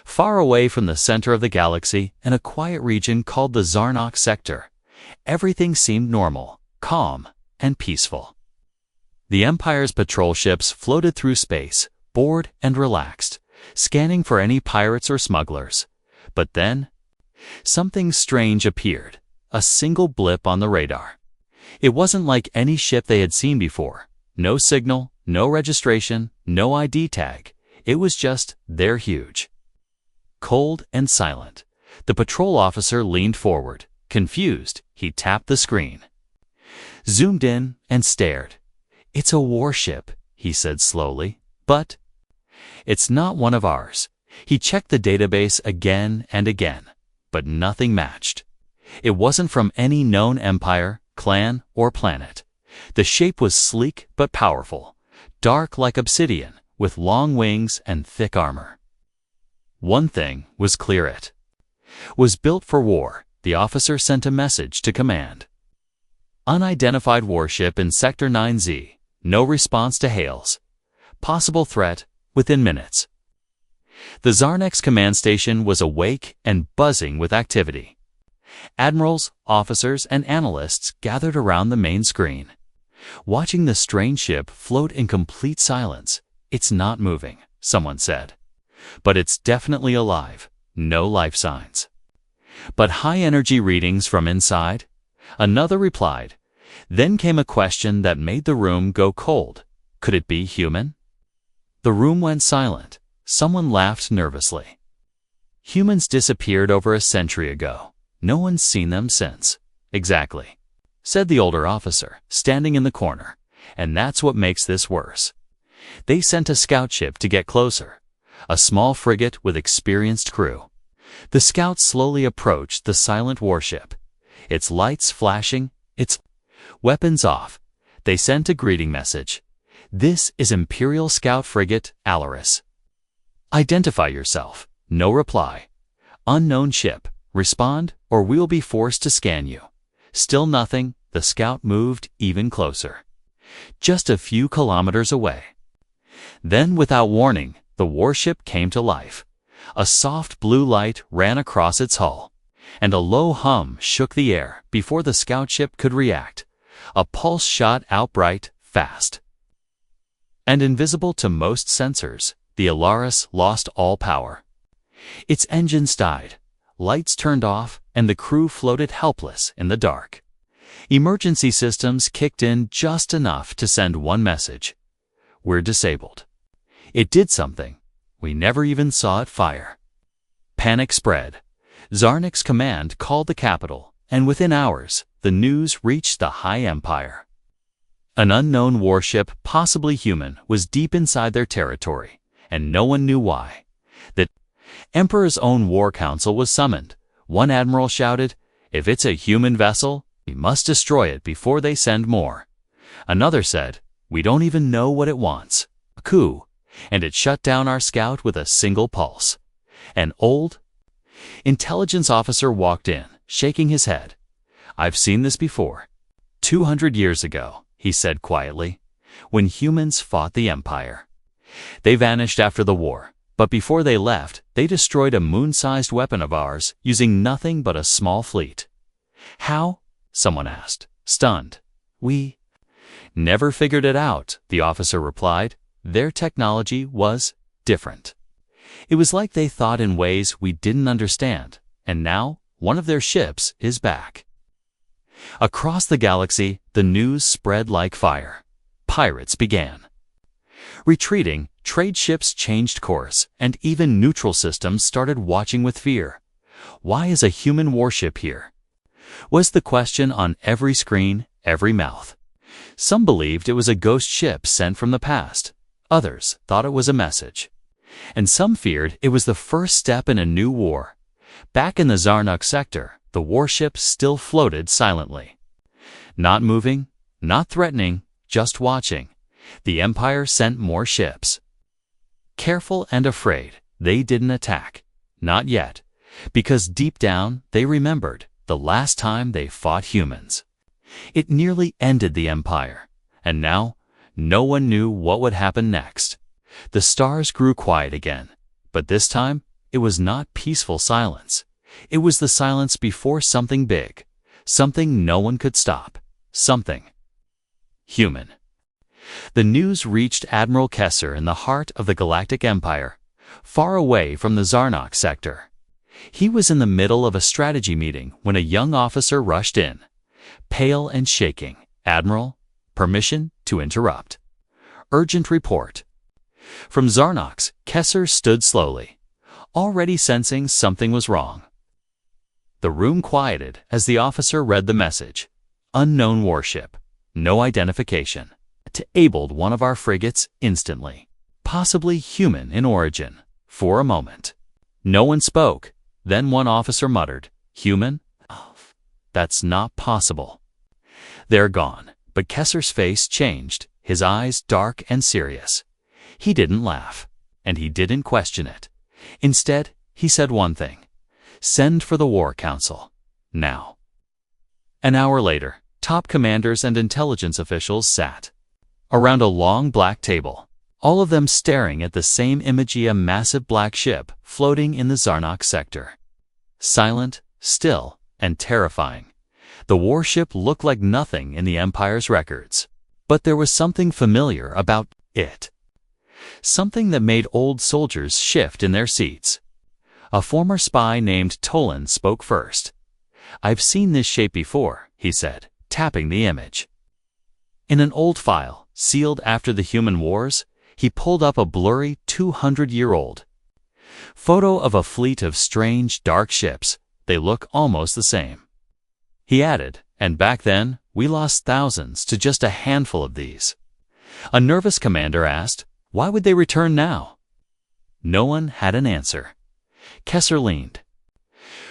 far away from the center of the galaxy in a quiet region called the Zarnok sector. Everything seemed normal, calm, and peaceful. The Empire's patrol ships floated through space, bored and relaxed, scanning for any pirates or smugglers. But then, something strange appeared, a single blip on the radar. It wasn't like any ship they had seen before. No signal, no registration, no ID tag. It was just there, huge. Cold and silent. The patrol officer leaned forward. Confused, he tapped the screen. Zoomed in and stared. "It's a warship," he said slowly, "but it's not one of ours." He checked the database again and again, but nothing matched. It wasn't from any known empire, clan, or planet. The shape was sleek but powerful, dark like obsidian, with long wings and thick armor. One thing was clear: it was built for war. The officer sent a message to command. Unidentified warship in Sector 9Z. No response to hails. Possible threat within minutes. The Zarnek's command station was awake and buzzing with activity. Admirals, officers, and analysts gathered around the main screen, watching the strange ship float in complete silence. "It's not moving," someone said. "But it's definitely alive. No life signs." "But high-energy readings from inside?" Another replied. Then came a question that made the room go cold. Could it be human? The room went silent. Someone laughed nervously. "Humans disappeared over a century ago. No one's seen them since." "Exactly," said the older officer, standing in the corner. "And that's what makes this worse. They sent a scout ship to get closer, a small frigate with experienced crew. The scout slowly approached the silent warship, its lights flashing, its weapons off. They sent a greeting message. 'This is Imperial Scout Frigate Alaris. Identify yourself.' No reply. 'Unknown ship. Respond, or we will be forced to scan you.' Still nothing. The scout moved even closer, just a few kilometers away. Then, without warning, the warship came to life. A soft blue light ran across its hull, and a low hum shook the air before the scout ship could react. A pulse shot out bright, fast. And invisible to most sensors, the Alaris lost all power. Its engines died, lights turned off, and the crew floated helpless in the dark. Emergency systems kicked in just enough to send one message: "We're disabled." It did something. We never even saw it fire. Panic spread. Zarnek's command called the capital, and within hours, the news reached the High Empire. An unknown warship, possibly human, was deep inside their territory, and no one knew why. The Emperor's own war council was summoned. One admiral shouted, "If it's a human vessel, we must destroy it before they send more." Another said, "We don't even know what it wants. A coup, and it shut down our scout with a single pulse." An old intelligence officer walked in, shaking his head. "I've seen this before. 200 years ago," he said quietly, "when humans fought the Empire. They vanished after the war, but before they left, they destroyed a moon-sized weapon of ours using nothing but a small fleet." "How?" someone asked, stunned. "We never figured it out," the officer replied. "Their technology was different. It was like they thought in ways we didn't understand, and now one of their ships is back." Across the galaxy, the news spread like fire. Pirates began retreating, trade ships changed course, and even neutral systems started watching with fear. "Why is a human warship here?" was the question on every screen, every mouth. Some believed it was a ghost ship sent from the past. Others thought it was a message. And some feared it was the first step in a new war. Back in the Zarnok sector, the warship still floated silently. Not moving, not threatening, just watching. The Empire sent more ships. Careful and afraid, they didn't attack. Not yet, because deep down they remembered the last time they fought humans. It nearly ended the Empire, and now no one knew what would happen next. The stars grew quiet again, but this time it was not peaceful silence. It was the silence before something big, something no one could stop, something human. The news reached Admiral Kessler in the heart of the Galactic Empire, far away from the Zarnok sector. He was in the middle of a strategy meeting when a young officer rushed in, pale and shaking. "Admiral, permission to interrupt. Urgent report." From Zarnox, Kessler stood slowly, already sensing something was wrong. The room quieted as the officer read the message. "Unknown warship. No identification. Disabled one of our frigates instantly. Possibly human in origin." For a moment, no one spoke. Then one officer muttered, "Human? Oh, that's not possible." "They're gone." But Kessler's face changed, his eyes dark and serious. He didn't laugh, and he didn't question it. Instead, he said one thing: "Send for the War Council. Now." An hour later, top commanders and intelligence officials sat around a long black table, all of them staring at the same image, a massive black ship floating in the Zarnok sector. Silent, still, and terrifying. The warship looked like nothing in the Empire's records. But there was something familiar about it. Something that made old soldiers shift in their seats. A former spy named Tolan spoke first. "I've seen this shape before," he said, tapping the image. In an old file, sealed after the human wars, he pulled up a blurry 200-year-old photo of a fleet of strange, dark ships. "They look almost the same." He added, "And back then, we lost thousands to just a handful of these." A nervous commander asked, "Why would they return now?" No one had an answer. Kessler leaned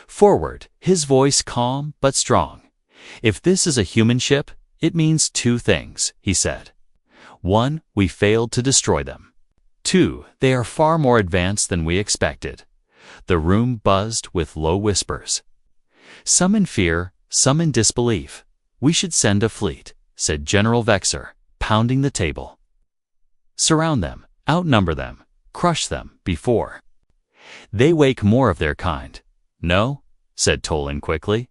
forward, his voice calm but strong. "If this is a human ship, it means two things," he said. "One, we failed to destroy them. Two, they are far more advanced than we expected." The room buzzed with low whispers, some in fear, some in disbelief. "We should send a fleet," said General Vexer, pounding the table. "Surround them, outnumber them, crush them before they wake more of their kind." "No," said Tolan quickly.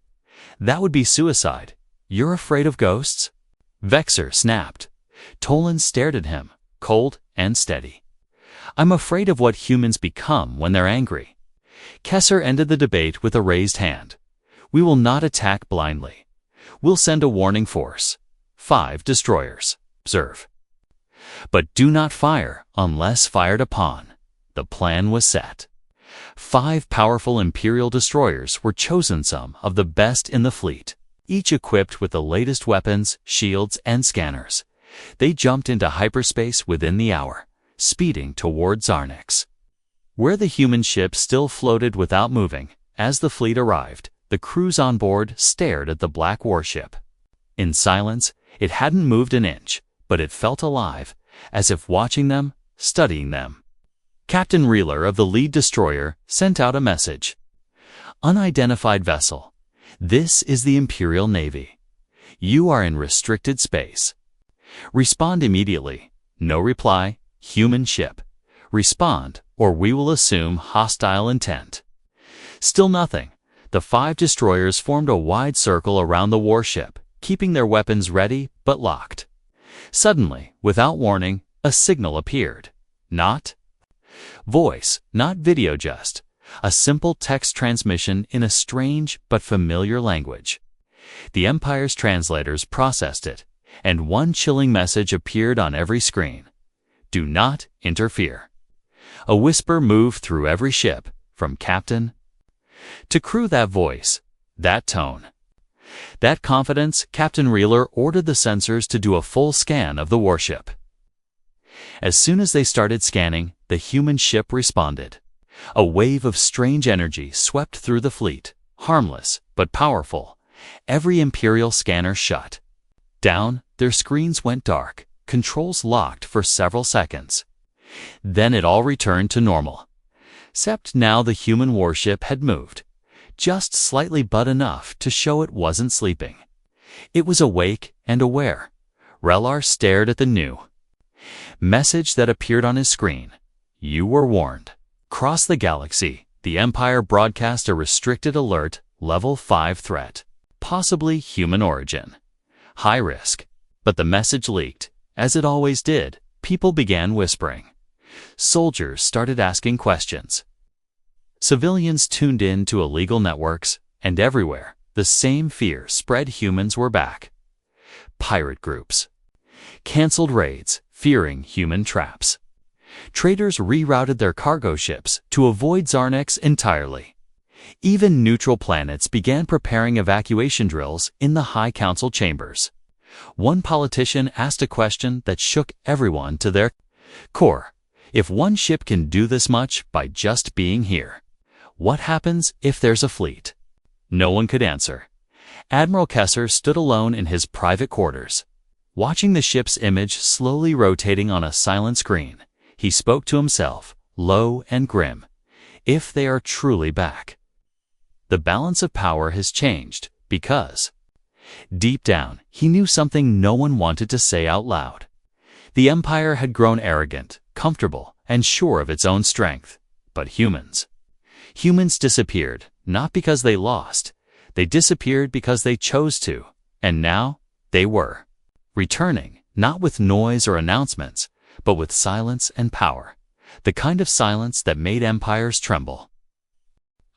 "That would be suicide. You're afraid of ghosts?" Vexer snapped. Tolan stared at him, cold and steady. "I'm afraid of what humans become when they're angry." Kessler ended the debate with a raised hand. "We will not attack blindly. We'll send a warning force. 5 destroyers. Observe. But do not fire unless fired upon." The plan was set. 5 powerful Imperial destroyers were chosen, some of the best in the fleet, each equipped with the latest weapons, shields, and scanners. They jumped into hyperspace within the hour, speeding toward Zarnix, where the human ship still floated without moving. As the fleet arrived, the crews on board stared at the black warship. In silence, it hadn't moved an inch, but it felt alive, as if watching them, studying them. Captain Reeler of the lead destroyer sent out a message. "Unidentified vessel. This is the Imperial Navy. You are in restricted space. Respond immediately." No reply. "Human ship. Respond, or we will assume hostile intent." Still nothing. The 5 destroyers formed a wide circle around the warship, keeping their weapons ready but locked. Suddenly, without warning, a signal appeared. Not voice, not video, just a simple text transmission in a strange but familiar language. The Empire's translators processed it, and one chilling message appeared on every screen. "Do not interfere." A whisper moved through every ship, from captain to crew. That voice, that tone, that confidence. Captain Reeler ordered the sensors to do a full scan of the warship. As soon as they started scanning, the human ship responded. A wave of strange energy swept through the fleet, harmless but powerful. Every Imperial scanner shut down, their screens went dark, controls locked for several seconds. Then it all returned to normal. Except now the human warship had moved, just slightly but enough to show it wasn't sleeping. It was awake and aware. Relar stared at the new message that appeared on his screen. "You were warned. Cross the galaxy. the Empire broadcast a restricted alert, Level 5 threat, possibly human origin. High risk. But the message leaked. As it always did, people began whispering. Soldiers started asking questions. Civilians tuned in to illegal networks, and everywhere, the same fear spread: humans were back. Pirate groups canceled raids, fearing human traps. Traders rerouted their cargo ships to avoid Zarnex entirely. Even neutral planets began preparing evacuation drills in the High Council chambers. One politician asked a question that shook everyone to their core. If one ship can do this much by just being here, what happens if there's a fleet? No one could answer. Admiral Kessler stood alone in his private quarters. Watching the ship's image slowly rotating on a silent screen, he spoke to himself, low and grim. If they are truly back. The balance of power has changed because, deep down, he knew something no one wanted to say out loud. The Empire had grown arrogant, comfortable, and sure of its own strength. But humans disappeared, not because they lost. They disappeared because they chose to. And now, they were returning, not with noise or announcements, but with silence and power. The kind of silence that made empires tremble.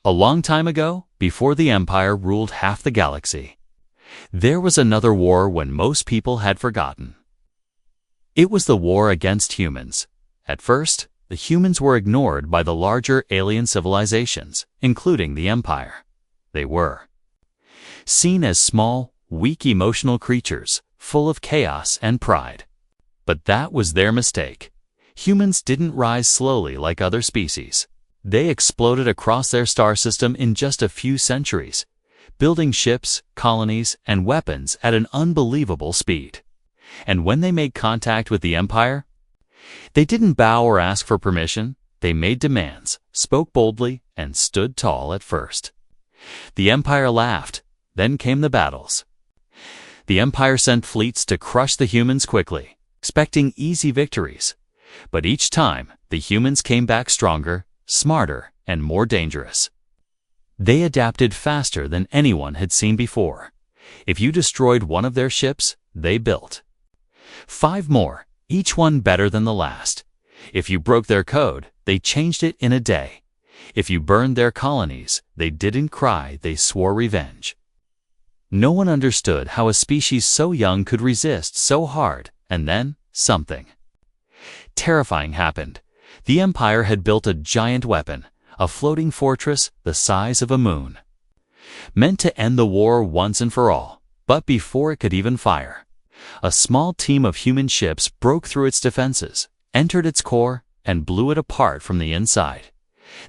A long time ago, before the Empire ruled half the galaxy, there was another war when most people had forgotten. It was the war against humans. At first, the humans were ignored by the larger alien civilizations, including the Empire. They were seen as small, weak emotional creatures, full of chaos and pride. But that was their mistake. Humans didn't rise slowly like other species. They exploded across their star system in just a few centuries, building ships, colonies, and weapons at an unbelievable speed. And when they made contact with the Empire, they didn't bow or ask for permission. They made demands, spoke boldly, and stood tall at first. The Empire laughed. Then came the battles. The Empire sent fleets to crush the humans quickly, expecting easy victories. But each time, the humans came back stronger, smarter, and more dangerous. They adapted faster than anyone had seen before. If you destroyed one of their ships, they built 5 more, each one better than the last. If you broke their code, they changed it in a day. If you burned their colonies, they didn't cry, they swore revenge. No one understood how a species so young could resist so hard, and then something terrifying happened. The Empire had built a giant weapon, a floating fortress the size of a moon, meant to end the war once and for all. But before it could even fire, a small team of human ships broke through its defenses, entered its core, and blew it apart from the inside.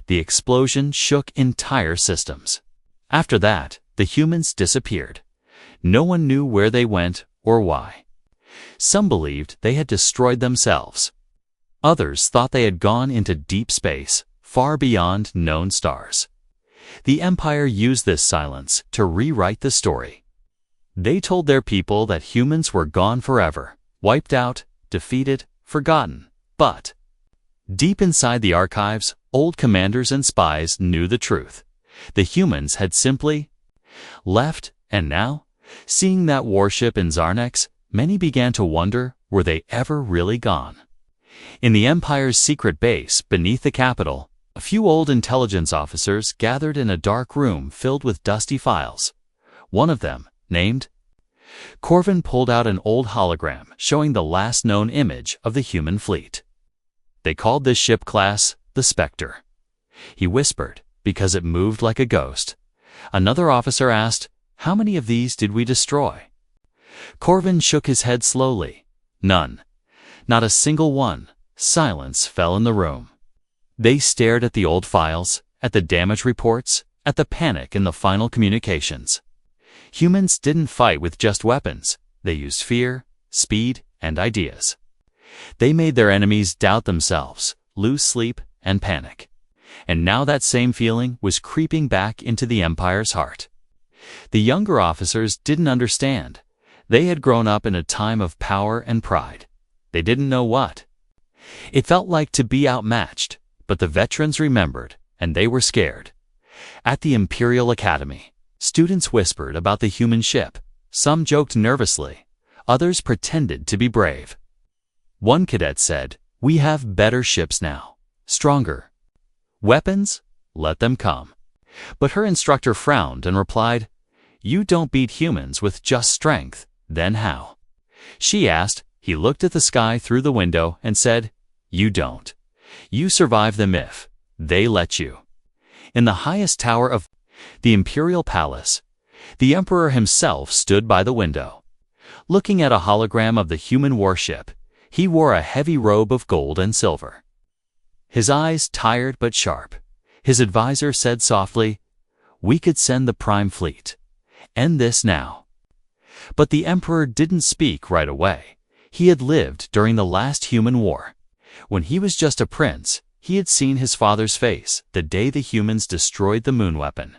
The explosion shook entire systems. After that, the humans disappeared. No one knew where they went or why. Some believed they had destroyed themselves. Others thought they had gone into deep space, far beyond known stars. The Empire used this silence to rewrite the story. They told their people that humans were gone forever, wiped out, defeated, forgotten. But deep inside the archives, old commanders and spies knew the truth. The humans had simply left, and now, seeing that warship in Zarnex, many began to wonder, were they ever really gone? In the Empire's secret base beneath the capital, a few old intelligence officers gathered in a dark room filled with dusty files. One of them, named Corvin, pulled out an old hologram showing the last known image of the human fleet. They called this ship class the Spectre. He whispered, because it moved like a ghost. Another officer asked, "How many of these did we destroy?" Corvin shook his head slowly. None. Not a single one. Silence fell in the room. They stared at the old files, at the damage reports, at the panic in the final communications. Humans didn't fight with just weapons. They used fear, speed, and ideas. They made their enemies doubt themselves, lose sleep, and panic. And now that same feeling was creeping back into the Empire's heart. The younger officers didn't understand. They had grown up in a time of power and pride. They didn't know what it felt like to be outmatched, but the veterans remembered. and they were scared. At the Imperial Academy, students whispered about the human ship. Some joked nervously. Others pretended to be brave. One cadet said, "We have better ships now. Stronger. Weapons? Let them come." But her instructor frowned and replied, "You don't beat humans with just strength. Then how?" She asked. He looked at the sky through the window and said, "You don't. You survive them if they let you." In the highest tower of the Imperial Palace, the Emperor himself stood by the window. Looking at a hologram of the human warship, he wore a heavy robe of gold and silver. His eyes tired but sharp. His advisor said softly, "We could send the Prime Fleet. End this now." But the Emperor didn't speak right away. He had lived during the last human war. When he was just a prince, he had seen his father's face the day the humans destroyed the moon weapon.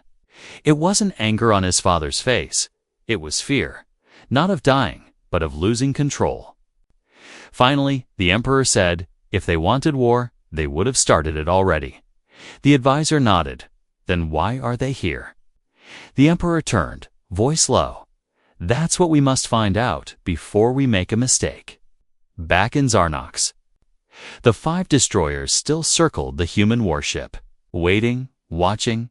It wasn't anger on his father's face. It was fear, not of dying, but of losing control. Finally, the Emperor said, if they wanted war, they would have started it already. The advisor nodded. Then why are they here? The Emperor turned, voice low. That's what we must find out before we make a mistake. Back in Zarnox, the 5 destroyers still circled the human warship, waiting, watching,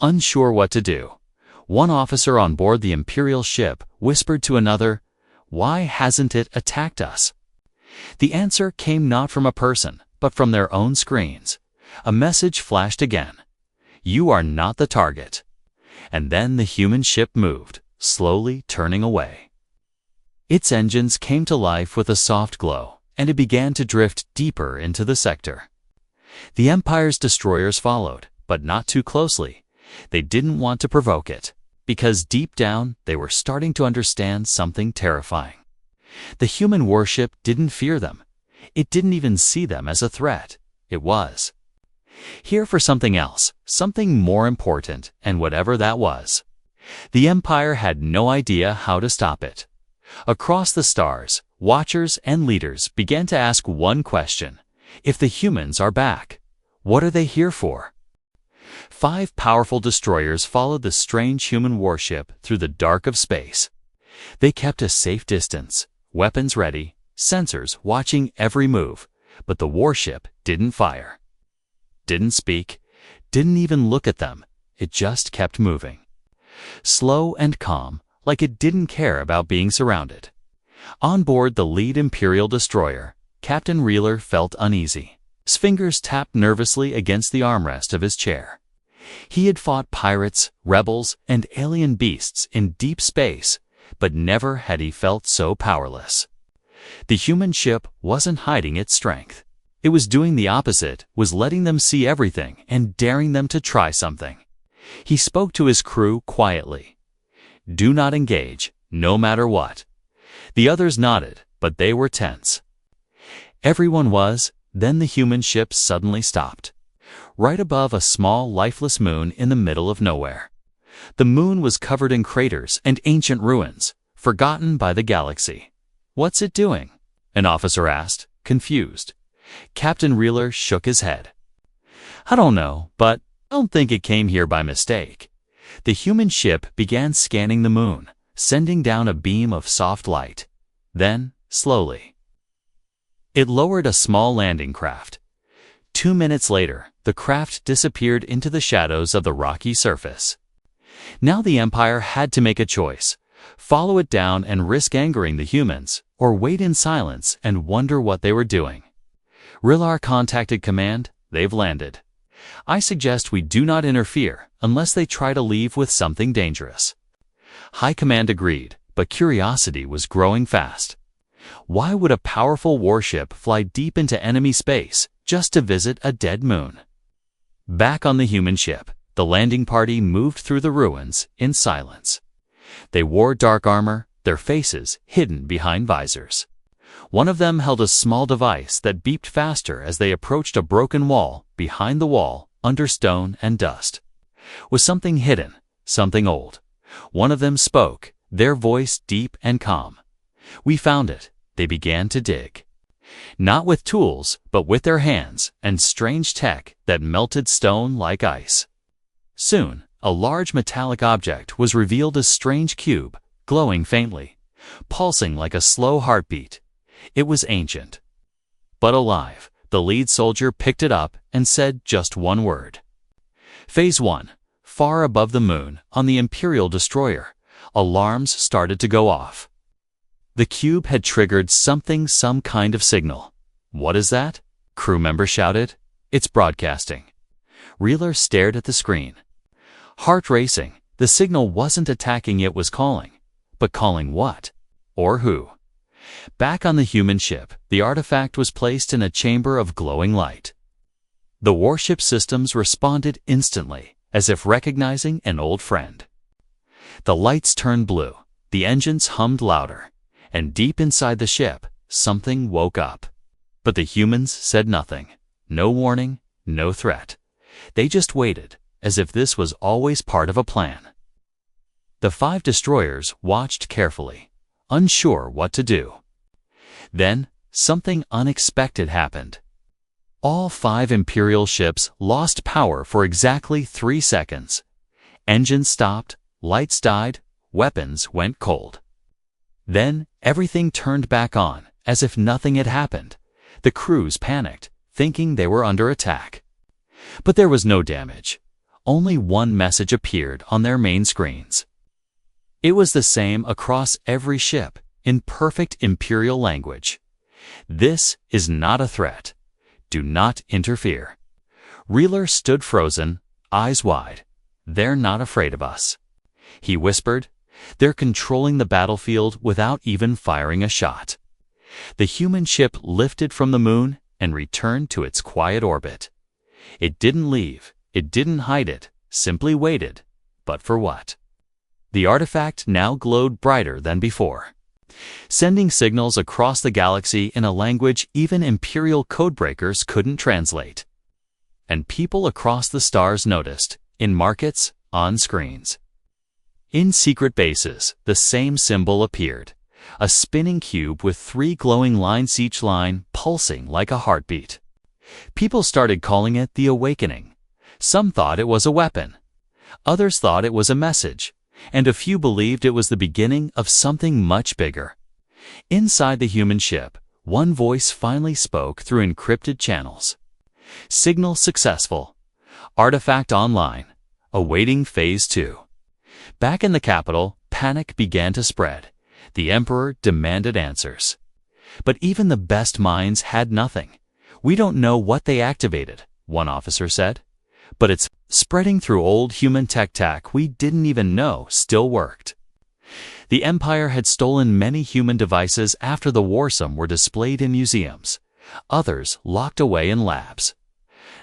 unsure what to do. One officer on board the Imperial ship whispered to another, "Why hasn't it attacked us?" The answer came not from a person, but from their own screens. A message flashed again. "You are not the target." And then the human ship moved, slowly turning away. Its engines came to life with a soft glow, and it began to drift deeper into the sector. The Empire's destroyers followed, but not too closely. They didn't want to provoke it, because deep down they were starting to understand something terrifying. The human warship didn't fear them. It didn't even see them as a threat. It was here for something else, something more important, and whatever that was. The Empire had no idea how to stop it. Across the stars, watchers and leaders began to ask one question. If the humans are back, what are they here for? 5 powerful destroyers followed the strange human warship through the dark of space. They kept a safe distance, weapons ready, sensors watching every move, but the warship didn't fire. Didn't speak, didn't even look at them. It just kept moving. Slow and calm, like it didn't care about being surrounded. On board the lead Imperial destroyer, Captain Reeler felt uneasy. His fingers tapped nervously against the armrest of his chair. He had fought pirates, rebels, and alien beasts in deep space, but never had he felt so powerless. The human ship wasn't hiding its strength. It was doing the opposite, was letting them see everything and daring them to try something. He spoke to his crew quietly. "Do not engage, no matter what." The others nodded, but they were tense. Everyone was. Then the human ship suddenly stopped, right above a small, lifeless moon in the middle of nowhere. The moon was covered in craters and ancient ruins, forgotten by the galaxy. "What's it doing?" an officer asked, confused. Captain Reeler shook his head. "I don't know, but I don't think it came here by mistake." The human ship began scanning the moon, sending down a beam of soft light. Then, slowly, it lowered a small landing craft. 2 minutes later, the craft disappeared into the shadows of the rocky surface. Now the Empire had to make a choice: follow it down and risk angering the humans, or wait in silence and wonder what they were doing. Rillar contacted command. They've landed. I suggest we do not interfere unless they try to leave with something dangerous. High Command agreed, but curiosity was growing fast. Why would a powerful warship fly deep into enemy space just to visit a dead moon? Back on the human ship, the landing party moved through the ruins in silence. They wore dark armor, their faces hidden behind visors. One of them held a small device that beeped faster as they approached a broken wall. Behind the wall, under stone and dust, was something hidden, something old. One of them spoke, their voice deep and calm. "We found it." They began to dig. Not with tools, but with their hands and strange tech that melted stone like ice. Soon, a large metallic object was revealed, a strange cube, glowing faintly, pulsing like a slow heartbeat. It was ancient, but alive. The lead soldier picked it up and said just one word. Phase 1. Far above the moon, on the Imperial destroyer, alarms started to go off. The cube had triggered some kind of signal. "What is that?" crew member shouted. "It's broadcasting." Reeler stared at the screen. Heart racing, the signal wasn't attacking, it was calling. But calling what? Or who? Back on the human ship, the artifact was placed in a chamber of glowing light. The Warship systems responded instantly, as if recognizing an old friend. The lights turned blue, the engines hummed louder, and deep inside the ship, something woke up. But the humans said nothing. No warning, no threat. They just waited, as if this was always part of a plan. The 5 destroyers watched carefully, unsure what to do. Then, something unexpected happened. All 5 Imperial ships lost power for exactly 3 seconds. Engines stopped, lights died, weapons went cold. Then, everything turned back on, as if nothing had happened. The crews panicked, thinking they were under attack. But there was no damage. Only one message appeared on their main screens. It was the same across every ship, in perfect Imperial language. "This is not a threat. Do not interfere." Reeler stood frozen, eyes wide. "They're not afraid of us," he whispered. "They're controlling the battlefield without even firing a shot." The human ship lifted from the moon and returned to its quiet orbit. It didn't leave, it didn't hide it, simply waited. But for what? The artifact now glowed brighter than before, sending signals across the galaxy in a language even Imperial codebreakers couldn't translate. And people across the stars noticed, in markets, on screens. In secret bases, the same symbol appeared, a spinning cube with 3 glowing lines, each line pulsing like a heartbeat. People started calling it the Awakening. Some thought it was a weapon. Others thought it was a message. And a few believed it was the beginning of something much bigger. Inside the human ship, one voice finally spoke through encrypted channels. "Signal successful. Artifact online. Awaiting Phase 2. Back in the capital, panic began to spread. The Emperor demanded answers. But even the best minds had nothing. "We don't know what they activated," one officer said. "But it's spreading through old human tech we didn't even know still worked." The Empire had stolen many human devices after the Warship were displayed in museums, others locked away in labs.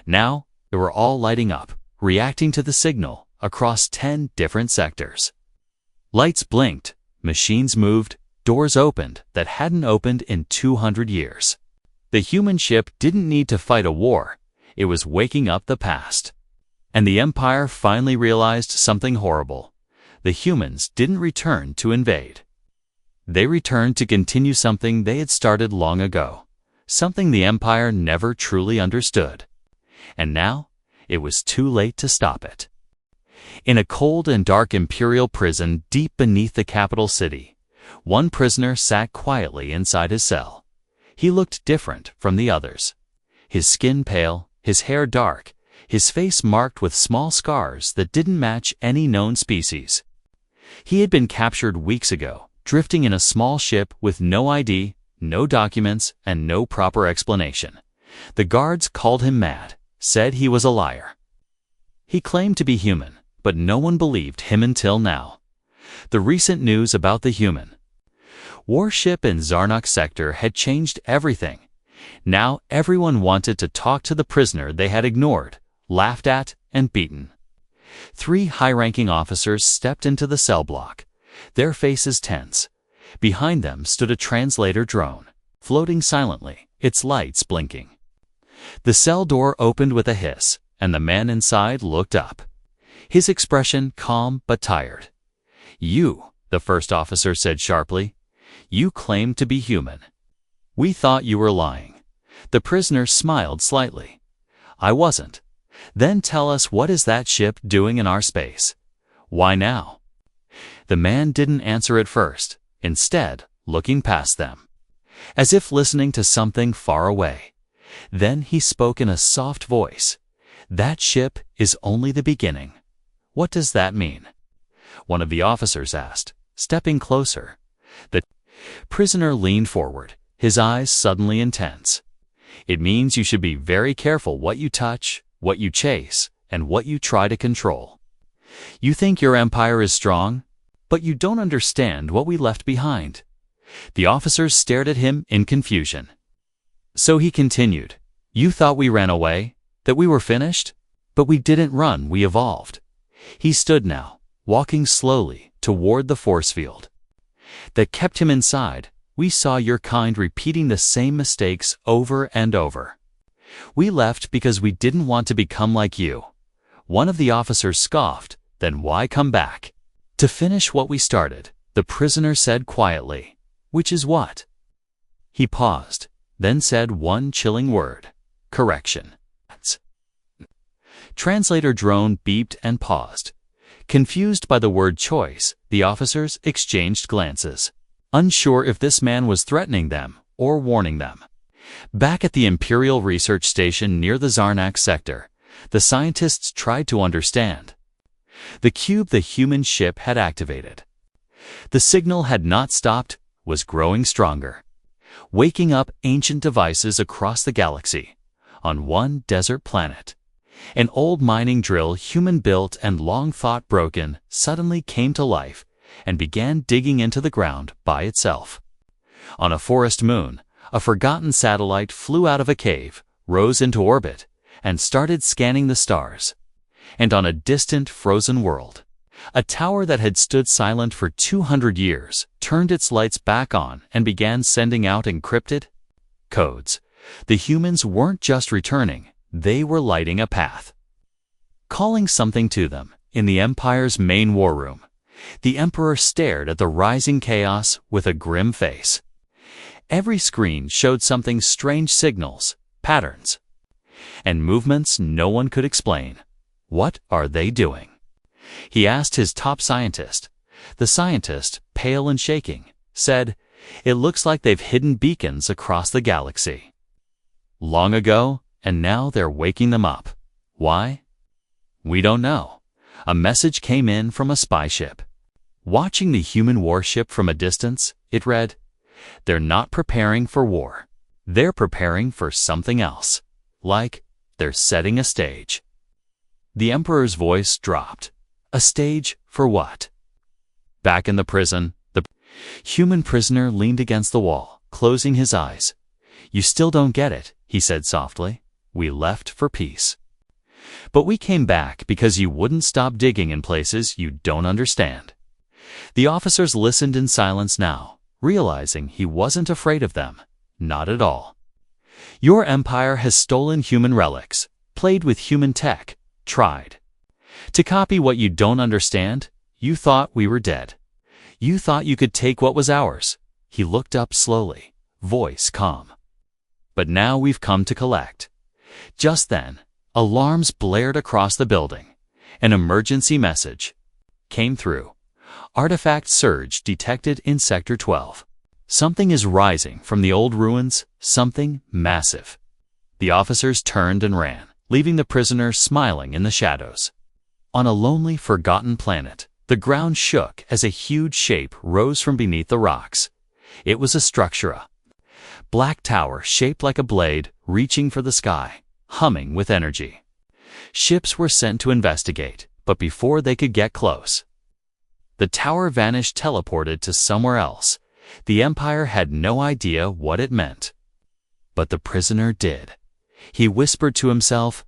Now, they were all lighting up, reacting to the signal across 10 different sectors. Lights blinked, machines moved, doors opened that hadn't opened in 200 years. The human ship didn't need to fight a war, it was waking up the past. And the Empire finally realized something horrible. The humans didn't return to invade. They returned to continue something they had started long ago, something the Empire never truly understood. And now, it was too late to stop it. In a cold and dark Imperial prison deep beneath the capital city, one prisoner sat quietly inside his cell. He looked different from the others. His skin pale, his hair dark, his face marked with small scars that didn't match any known species. He had been captured weeks ago, drifting in a small ship with no ID, no documents, and no proper explanation. The guards called him mad, said he was a liar. He claimed to be human, but no one believed him until now. The recent news about the human Warship in Zarnok sector had changed everything. Now everyone wanted to talk to the prisoner they had ignored, laughed at, and beaten. 3 high-ranking officers stepped into the cell block, their faces tense. Behind them stood a translator drone, floating silently, its lights blinking. The cell door opened with a hiss, and the man inside looked up. His expression calm but tired. "You," the first officer said sharply, "you claim to be human. We thought you were lying. The prisoner smiled slightly. I wasn't. Then tell us, what is that ship doing in our space? Why now? The man didn't answer at first, instead looking past them, as if listening to something far away. Then he spoke in a soft voice. That ship is only the beginning. What does that mean? One of the officers asked, stepping closer. The prisoner leaned forward, his eyes suddenly intense. It means you should be very careful what you touch, what you chase, and what you try to control. You think your empire is strong, but you don't understand what we left behind. The officers stared at him in confusion. So he continued, you thought we ran away, that we were finished? But we didn't run, we evolved. He stood now, walking slowly toward the force field that kept him inside. We saw your kind repeating the same mistakes over and over. We left because we didn't want to become like you. One of the officers scoffed, then why come back? To finish what we started, the prisoner said quietly. Which is what? He paused, then said one chilling word. Correction. Translator drone beeped and paused. Confused by the word choice, the officers exchanged glances, unsure if this man was threatening them or warning them. Back at the Imperial Research Station near the Zarnak sector, the scientists tried to understand. The cube the human ship had activated. The signal had not stopped, was growing stronger, waking up ancient devices across the galaxy. On one desert planet, an old mining drill, human-built and long thought broken, suddenly came to life and began digging into the ground by itself. On a forest moon, a forgotten satellite flew out of a cave, rose into orbit, and started scanning the stars. And on a distant, frozen world, a tower that had stood silent for 200 years turned its lights back on and began sending out encrypted codes. The humans weren't just returning, they were lighting a path, calling something to them. In the Empire's main war room, the Emperor stared at the rising chaos with a grim face. Every screen showed something strange, signals, patterns, and movements no one could explain. What are they doing? He asked his top scientist. The scientist, pale and shaking, said, it looks like they've hidden beacons across the galaxy. Long ago, and now they're waking them up. Why? We don't know. A message came in from a spy ship. Watching the human warship from a distance, it read, they're not preparing for war. They're preparing for something else. Like, they're setting a stage. The Emperor's voice dropped. A stage for what? Back in the prison, the human prisoner leaned against the wall, closing his eyes. You still don't get it, he said softly. We left for peace. But we came back because you wouldn't stop digging in places you don't understand. The officers listened in silence now, realizing he wasn't afraid of them. Not at all. Your empire has stolen human relics, played with human tech, tried to copy what you don't understand. You thought we were dead. You thought you could take what was ours. He looked up slowly, voice calm. But now we've come to collect. Just then, alarms blared across the building. An emergency message came through. Artifact surge detected in Sector 12. Something is rising from the old ruins, something massive. The officers turned and ran, leaving the prisoner smiling in the shadows. On a lonely, forgotten planet, the ground shook as a huge shape rose from beneath the rocks. It was a structure, a black tower shaped like a blade, reaching for the sky, humming with energy. Ships were sent to investigate, but before they could get close, the tower vanished, teleported to somewhere else. The Empire had no idea what it meant. But the prisoner did. He whispered to himself,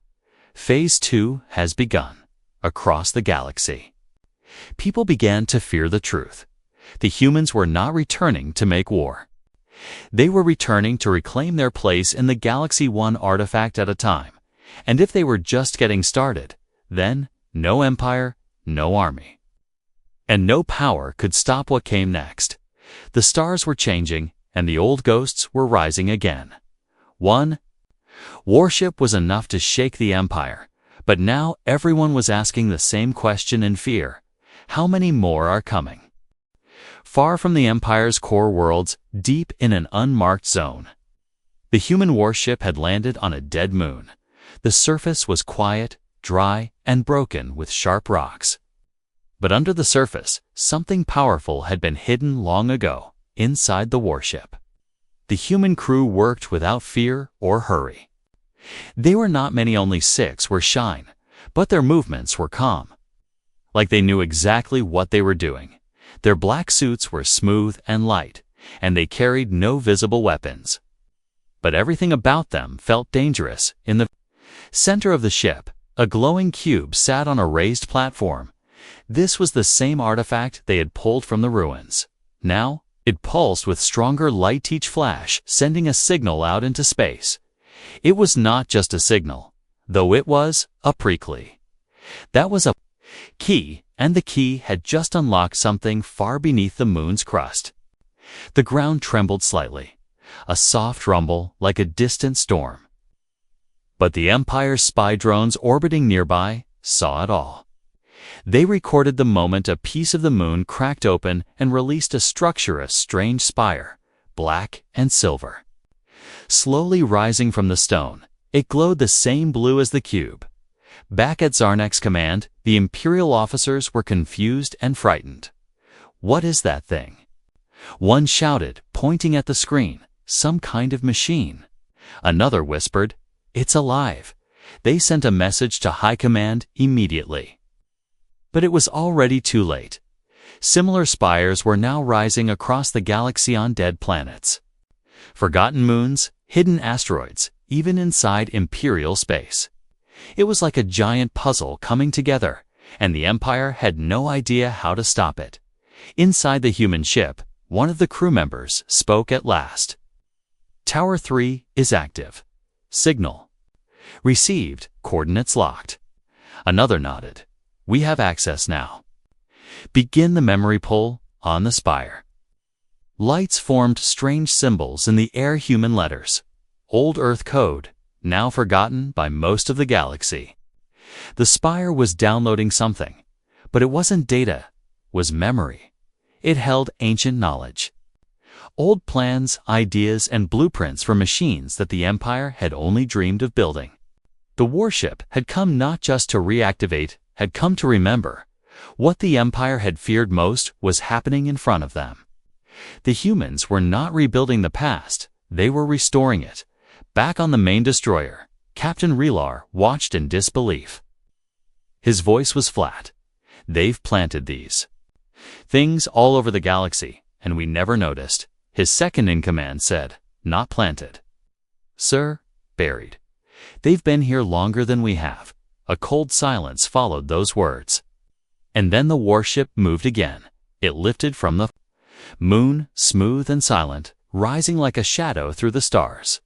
Phase 2 has begun. Across the galaxy, people began to fear the truth. The humans were not returning to make war. They were returning to reclaim their place in the galaxy, one artifact at a time. And if they were just getting started, then no empire, no army, and no power could stop what came next. The stars were changing, and the old ghosts were rising again. One warship was enough to shake the Empire, but now everyone was asking the same question in fear. How many more are coming? Far from the Empire's core worlds, deep in an unmarked zone, the human warship had landed on a dead moon. The surface was quiet, dry, and broken with sharp rocks. But under the surface, something powerful had been hidden long ago, inside the warship. The human crew worked without fear or hurry. They were not many, only 6 were shine, but their movements were calm. Like they knew exactly what they were doing. Their black suits were smooth and light, and they carried no visible weapons. But everything about them felt dangerous. In the center of the ship, a glowing cube sat on a raised platform. This was the same artifact they had pulled from the ruins. Now, it pulsed with stronger light each flash, sending a signal out into space. It was not just a signal, though it was a precley. That was a key, and the key had just unlocked something far beneath the moon's crust. The ground trembled slightly, a soft rumble like a distant storm. But the Empire's spy drones orbiting nearby saw it all. They recorded the moment a piece of the moon cracked open and released a structure, a strange spire, black and silver. Slowly rising from the stone, it glowed the same blue as the cube. Back at Zarnak's command, the Imperial officers were confused and frightened. "What is that thing?" One shouted, pointing at the screen. "Some kind of machine." Another whispered, "It's alive." They sent a message to High Command immediately. But it was already too late. Similar spires were now rising across the galaxy on dead planets. Forgotten moons, hidden asteroids, even inside Imperial space. It was like a giant puzzle coming together, and the Empire had no idea how to stop it. Inside the human ship, one of the crew members spoke at last. "Tower 3 is active. Signal received, coordinates locked." Another nodded. "We have access now." Begin the memory pull on the spire. Lights formed strange symbols in the air, human letters. Old Earth code, now forgotten by most of the galaxy. The spire was downloading something, but it wasn't data, it was memory. It held ancient knowledge. Old plans, ideas, and blueprints for machines that the Empire had only dreamed of building. The warship had come not just to reactivate, had come to remember. What the Empire had feared most was happening in front of them. The humans were not rebuilding the past, they were restoring it. Back on the main destroyer, Captain Relar watched in disbelief. His voice was flat. "They've planted these things all over the galaxy, and we never noticed." His second-in-command said, "Not planted, sir, buried. They've been here longer than we have." A cold silence followed those words. And then the warship moved again. It lifted from the moon, smooth and silent, rising like a shadow through the stars.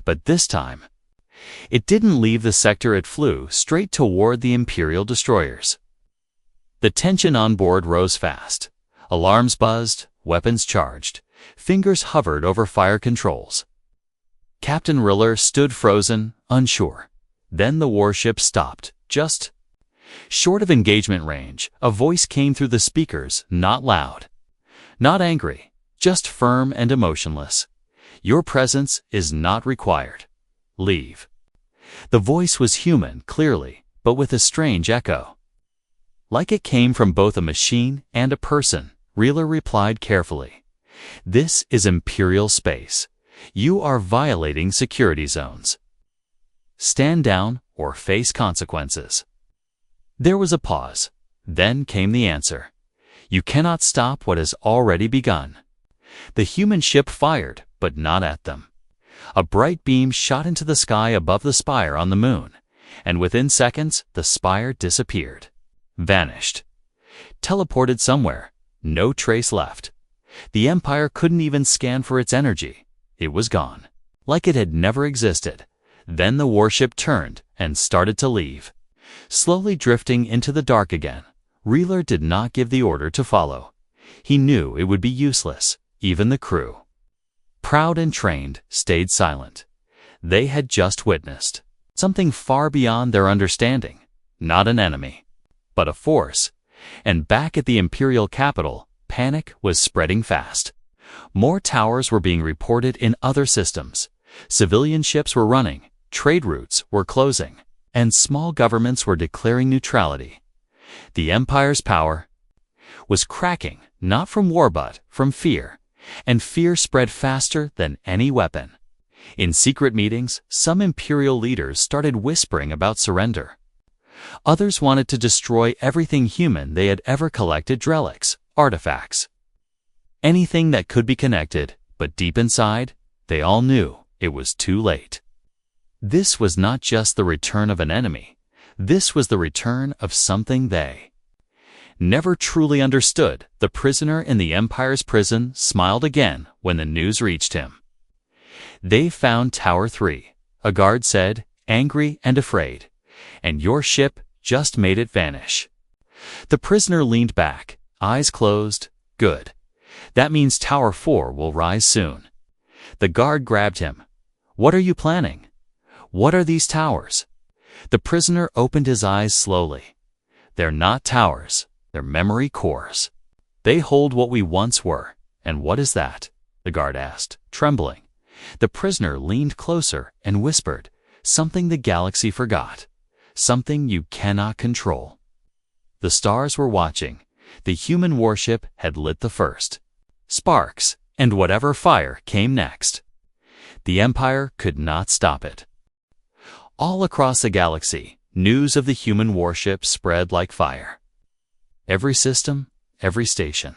But this time, it didn't leave the sector. It flew straight toward the Imperial destroyers. The tension on board rose fast. Alarms buzzed, weapons charged. Fingers hovered over fire controls. Captain Riller stood frozen, unsure. Then the warship stopped, just short of engagement range. A voice came through the speakers, not loud, not angry, just firm and emotionless. "Your presence is not required. Leave." The voice was human, clearly, but with a strange echo. Like it came from both a machine and a person, Reeler replied carefully. "This is Imperial space. You are violating security zones. Stand down or face consequences." There was a pause. Then came the answer. "You cannot stop what has already begun." The human ship fired, but not at them. A bright beam shot into the sky above the spire on the moon, and within seconds the spire disappeared. Vanished. Teleported somewhere. No trace left. The Empire couldn't even scan for its energy. It was gone, like it had never existed. Then the warship turned and started to leave, slowly drifting into the dark again. Reeler did not give the order to follow. He knew it would be useless, even the crew. proud and trained, stayed silent. They had just witnessed something far beyond their understanding, not an enemy, but a force. And back at the imperial capital, panic was spreading fast. More towers were being reported in other systems. Civilian ships were running, trade routes were closing, and small governments were declaring neutrality. The Empire's power was cracking, not from war but from fear, and fear spread faster than any weapon. In secret meetings, some imperial leaders started whispering about surrender. Others wanted to destroy everything human they had ever collected: relics, artifacts, anything that could be connected, but deep inside, they all knew it was too late. This was not just the return of an enemy. This was the return of something they never truly understood. The prisoner in the Empire's prison smiled again when the news reached him. "They found Tower 3, a guard said, angry and afraid, and your ship just made it vanish." The prisoner leaned back, eyes closed. "Good. That means Tower 4 will rise soon." The guard grabbed him. "What are you planning? What are these towers?" The prisoner opened his eyes slowly. "They're not towers, they're memory cores. They hold what we once were." "And what is that?" the guard asked, trembling. The prisoner leaned closer and whispered, "Something the galaxy forgot. Something you cannot control." The stars were watching. The human warship had lit the first sparks, and whatever fire came next, the Empire could not stop it. All across the galaxy, news of the human warship spread like fire. Every system, every station,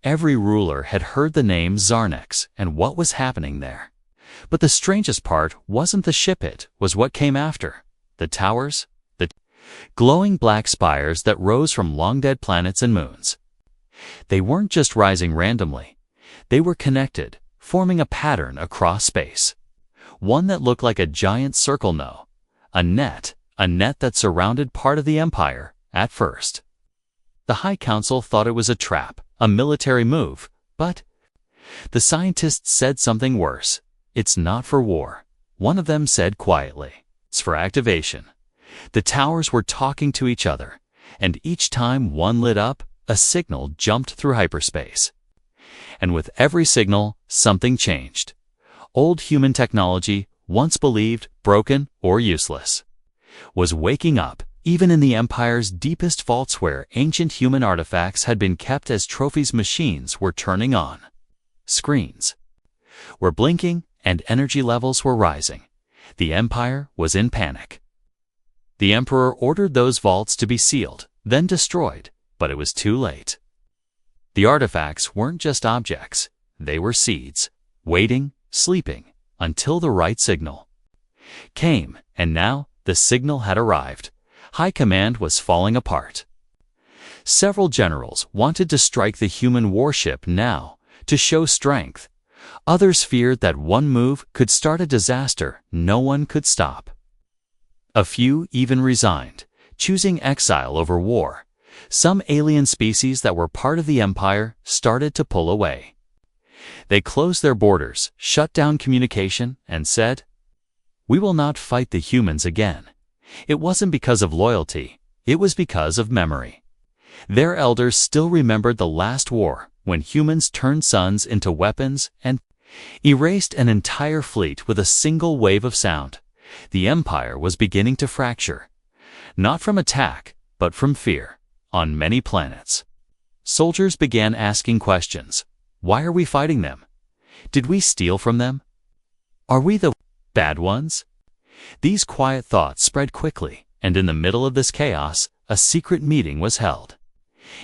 every ruler had heard the name Zarnex and what was happening there. But the strangest part wasn't the ship, it was what came after. The towers, the glowing black spires that rose from long-dead planets and moons. They weren't just rising randomly. They were connected, forming a pattern across space. One that looked like a giant circle, no, a net that surrounded part of the Empire at first. The High Council thought it was a trap, a military move, but the scientists said something worse. "It's not for war," one of them said quietly. "It's for activation." The towers were talking to each other, and each time one lit up, a signal jumped through hyperspace. And with every signal, something changed. Old human technology, once believed broken or useless, was waking up, even in the Empire's deepest vaults where ancient human artifacts had been kept as trophies. Machines were turning on. Screens were blinking, and energy levels were rising. The Empire was in panic. The Emperor ordered those vaults to be sealed, then destroyed, but it was too late. The artifacts weren't just objects. They were seeds, waiting, sleeping, until the right signal came, and now the signal had arrived. High Command was falling apart. Several generals wanted to strike the human warship now, to show strength. Others feared that one move could start a disaster no one could stop. A few even resigned, choosing exile over war. Some alien species that were part of the Empire started to pull away. They closed their borders, shut down communication, and said, "We will not fight the humans again." It wasn't because of loyalty, it was because of memory. Their elders still remembered the last war, when humans turned suns into weapons and erased an entire fleet with a single wave of sound. The Empire was beginning to fracture, not from attack, but from fear. On many planets, soldiers began asking questions. Why are we fighting them? Did we steal from them? Are we the bad ones? These quiet thoughts spread quickly, and in the middle of this chaos, a secret meeting was held.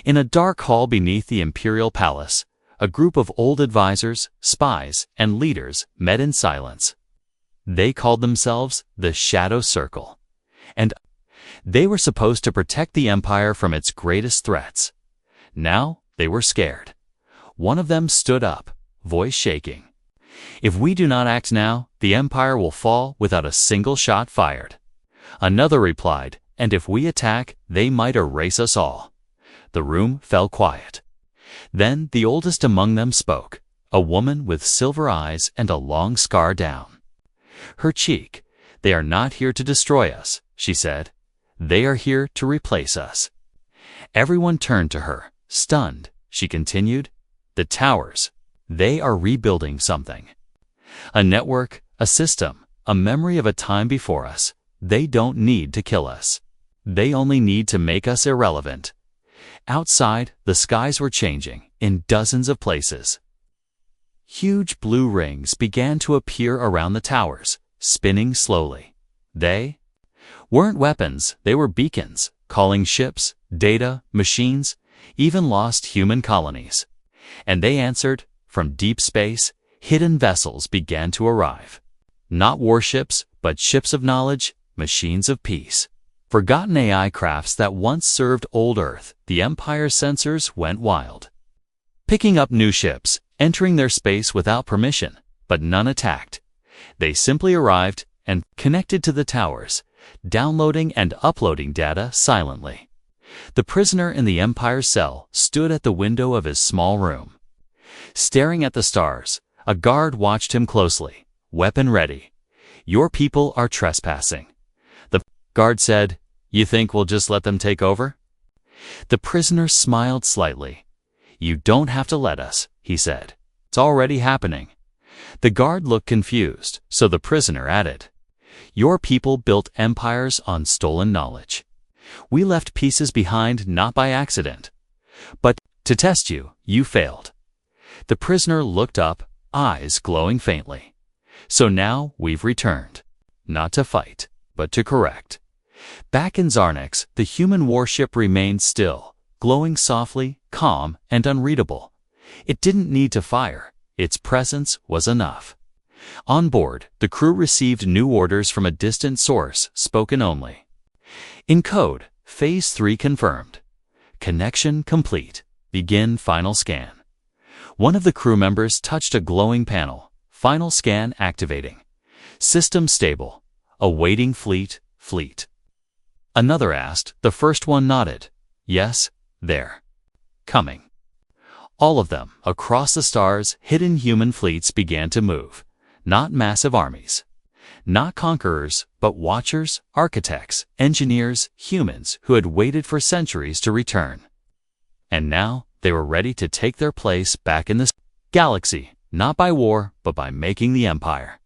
In a dark hall beneath the Imperial Palace, a group of old advisors, spies, and leaders met in silence. They called themselves the Shadow Circle, and they were supposed to protect the Empire from its greatest threats. Now they were scared. One of them stood up, voice shaking. "If we do not act now, the Empire will fall without a single shot fired." Another replied, "And if we attack, they might erase us all." The room fell quiet. Then the oldest among them spoke, a woman with silver eyes and a long scar down her cheek. "They are not here to destroy us," she said. "They are here to replace us." Everyone turned to her, stunned. She continued, "The towers, they are rebuilding something. A network, a system, a memory of a time before us. They don't need to kill us. They only need to make us irrelevant." Outside, the skies were changing in dozens of places. Huge blue rings began to appear around the towers, spinning slowly. They weren't weapons, they were beacons, calling ships, data, machines, even lost human colonies. And they answered. From deep space, hidden vessels began to arrive. Not warships, but ships of knowledge, machines of peace. Forgotten AI crafts that once served old Earth. The Empire's sensors went wild, picking up new ships, entering their space without permission, but none attacked. They simply arrived and connected to the towers, downloading and uploading data silently. The prisoner in the Empire's cell stood at the window of his small room. Staring at the stars, a guard watched him closely, weapon ready. "Your people are trespassing." The guard said, "You think we'll just let them take over?" The prisoner smiled slightly. "You don't have to let us," he said. "It's already happening." The guard looked confused, so the prisoner added, "Your people built empires on stolen knowledge. We left pieces behind not by accident. But to test you, you failed." The prisoner looked up, eyes glowing faintly. "So now we've returned. Not to fight, but to correct." Back in Zarnix, the human warship remained still, glowing softly, calm, and unreadable. It didn't need to fire. Its presence was enough. On board, the crew received new orders from a distant source, spoken only. In code, Phase 3 confirmed. Connection complete. Begin final scan. One of the crew members touched a glowing panel. Final scan activating. System stable. Awaiting fleet. Another asked. The first one nodded. "Yes, they're coming." All of them, across the stars, hidden human fleets began to move. Not massive armies. Not conquerors, but watchers, architects, engineers, humans who had waited for centuries to return. And now, they were ready to take their place back in this galaxy, not by war, but by making the Empire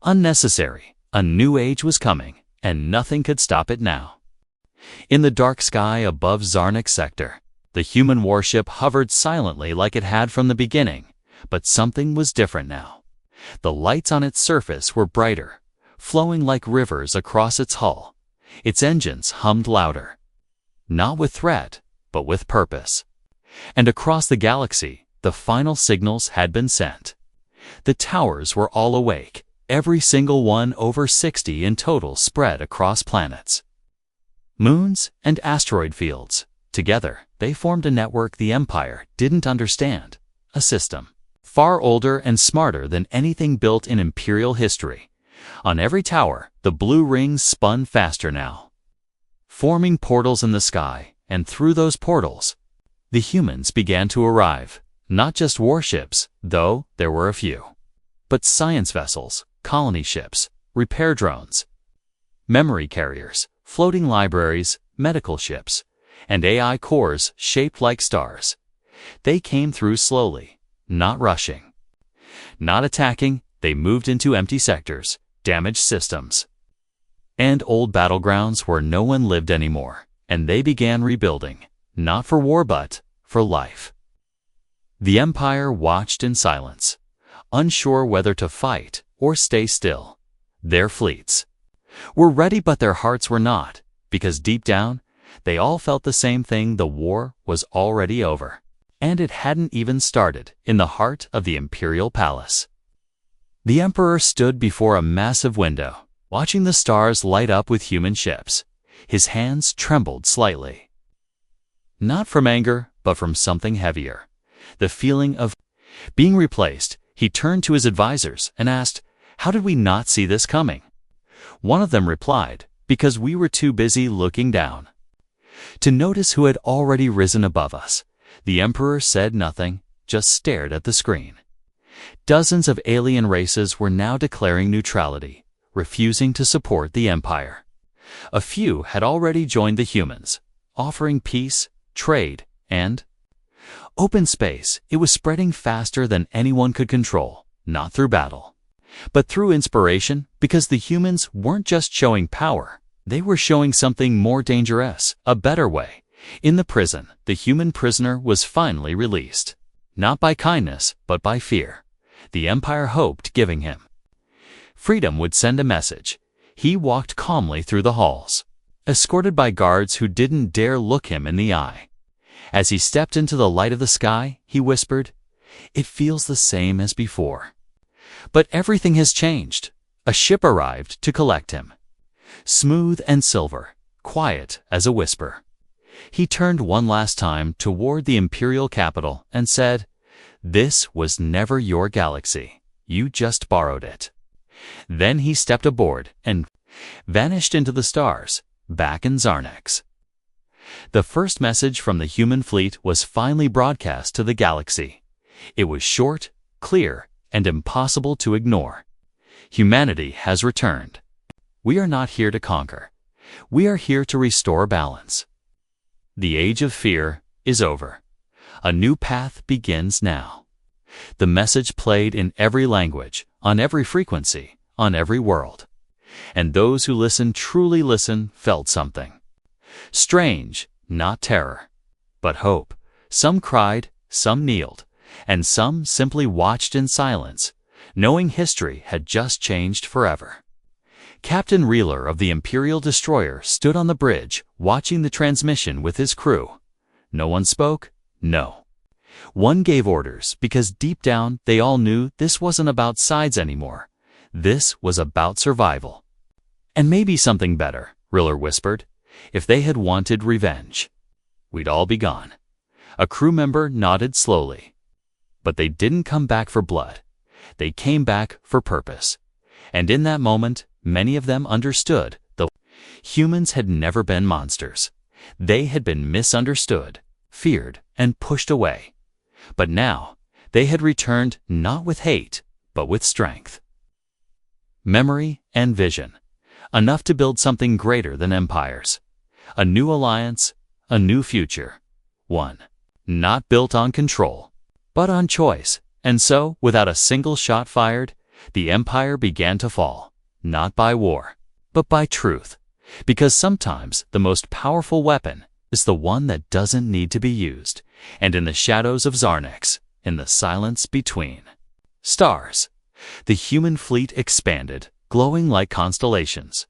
unnecessary. A new age was coming, and nothing could stop it now. In the dark sky above Zarnix sector, the human warship hovered silently like it had from the beginning, but something was different now. The lights on its surface were brighter, flowing like rivers across its hull. Its engines hummed louder, not with threat, but with purpose. And across the galaxy, the final signals had been sent. The towers were all awake, every single one, over 60 in total, spread across planets, moons, and asteroid fields. Together, they formed a network the Empire didn't understand, a system far older and smarter than anything built in Imperial history. On every tower, the blue rings spun faster now, forming portals in the sky, and through those portals, the humans began to arrive. Not just warships, though there were a few, but science vessels, colony ships, repair drones, memory carriers, floating libraries, medical ships, and AI cores shaped like stars. They came through slowly, not rushing, not attacking. They moved into empty sectors, damaged systems, and old battlegrounds where no one lived anymore, and they began rebuilding, not for war but for life. The Empire watched in silence, unsure whether to fight or stay still. Their fleets were ready, but their hearts were not, because deep down, they all felt the same thing: the war was already over, and it hadn't even started. In the heart of the Imperial Palace, the Emperor stood before a massive window, watching the stars light up with human ships. His hands trembled slightly, not from anger, but from something heavier, the feeling of being replaced. He turned to his advisors and asked, "How did we not see this coming?" One of them replied, "Because we were too busy looking down to notice who had already risen above us." The Emperor said nothing, just stared at the screen. Dozens of alien races were now declaring neutrality, refusing to support the Empire. A few had already joined the humans, offering peace, trade, and open space. It was spreading faster than anyone could control, not through battle, but through inspiration, because the humans weren't just showing power, they were showing something more dangerous, a better way. In the prison, the human prisoner was finally released, not by kindness, but by fear. The Empire hoped giving him freedom would send a message. He walked calmly through the halls, escorted by guards who didn't dare look him in the eye. As he stepped into the light of the sky, he whispered, "It feels the same as before." But everything has changed. A ship arrived to collect him. Smooth and silver, quiet as a whisper. He turned one last time toward the imperial capital and said, "This was never your galaxy. You just borrowed it." Then he stepped aboard and vanished into the stars, back in Zarnax. The first message from the human fleet was finally broadcast to the galaxy. It was short, clear, and impossible to ignore. Humanity has returned. We are not here to conquer. We are here to restore balance. The age of fear is over. A new path begins now. The message played in every language, on every frequency, on every world. And those who listened, truly listened, felt something. Strange, not terror, but hope. Some cried, some kneeled, and some simply watched in silence, knowing history had just changed forever. Captain Reeler of the Imperial destroyer stood on the bridge, watching the transmission with his crew. No one spoke? No. One gave orders, because deep down they all knew this wasn't about sides anymore. This was about survival. And maybe something better, Reeler whispered. If they had wanted revenge, we'd all be gone. A crew member nodded slowly. But they didn't come back for blood. They came back for purpose. And in that moment, many of them understood the humans had never been monsters. They had been misunderstood, feared, and pushed away. But now, they had returned not with hate, but with strength. Memory and vision. Enough to build something greater than empires. A new alliance, a new future. One not built on control, but on choice. And so, without a single shot fired, the empire began to fall. Not by war, but by truth. Because sometimes the most powerful weapon is the one that doesn't need to be used. And in the shadows of Zarnax, in the silence between stars, the human fleet expanded, glowing like constellations.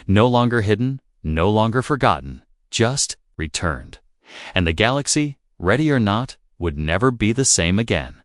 No longer hidden, no longer forgotten, just returned. And the galaxy, ready or not, would never be the same again.